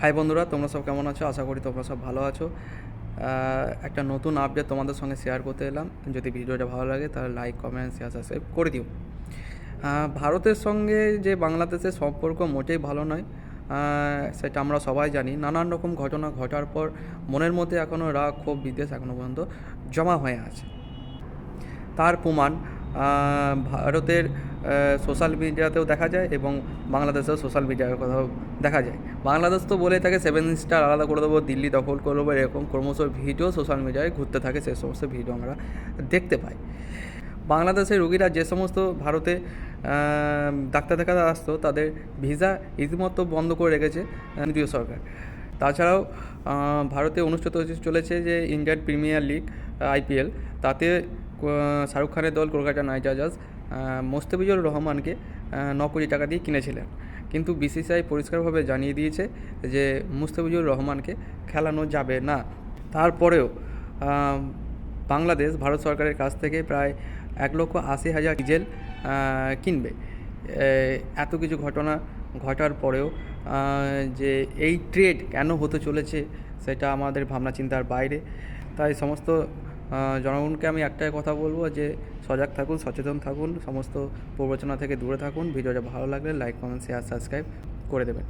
High বন্ধুরা, তোমরা সব কেমন আছো? আশা করি তোমরা সব ভালো আছো। একটা নতুন আপডেট তোমাদের সঙ্গে শেয়ার করতে এলাম। যদি ভিডিওটা ভালো লাগে তাহলে লাইক, কমেন্ট, শেয়ার, সাবস্ক্রাইব করে দিও। ভারতের সঙ্গে যে বাংলাদেশের সম্পর্ক মোটেই ভালো নয়, সেটা আমরা সবাই জানি। নানান রকম ঘটনা ঘটার পর মনের মধ্যে এখনও রাগ, ক্ষোভ, বিদ্বেষ এখনও পর্যন্ত জমা হয়ে আছে। তার প্রমাণ ভারতের সোশ্যাল মিডিয়াতেও দেখা যায় এবং বাংলাদেশেও সোশ্যাল মিডিয়ার কথাও দেখা যায়। বাংলাদেশ তো বলে থাকে 7 স্টার আলাদা করে দেবো, দিল্লি দখল করে দেবো, এরকম ক্রমশ ভিডিও সোশ্যাল মিডিয়ায় ঘুরতে থাকে। সেই সমস্ত ভিডিও আমরা দেখতে পাই। বাংলাদেশের রোগীরা যে সমস্ত ভারতে ডাক্তার দেখাতে আসতো, তাদের ভিসা রীতিমতো বন্ধ করে রেখেছে কেন্দ্রীয় সরকার। তাছাড়াও ভারতে অনুষ্ঠিত হতে চলেছে যে ইন্ডিয়ান প্রিমিয়ার লিগ IPL, তাতে শাহরুখ খানের দল কলকাতা নাইট রাইডার্স মোস্তাফিজুর রহমানকে 9 কোটি টাকা দিয়ে কিনেছিলেন। কিন্তু BCCI পরিষ্কারভাবে জানিয়ে দিয়েছে যে মুস্তাফিজুর রহমানকে খেলানো যাবে না। তারপরেও বাংলাদেশ ভারত সরকারের কাছ থেকে প্রায় 1,80,000 ডিজেল কিনবে। এত কিছু ঘটনা ঘটার পরেও যে এই ট্রেড কেন হতে চলেছে সেটা আমাদের ভাবনা চিন্তার বাইরে। তাই সমস্ত জনগণকে আমি একটাই কথা বলবো যে সজাগ থাকুন, সচেতন থাকুন, সমস্ত প্ররোচনা থেকে দূরে থাকুন। ভিডিওটা ভালো লাগলে লাইক, কমেন্ট, শেয়ার, সাবস্ক্রাইব করে দেবেন।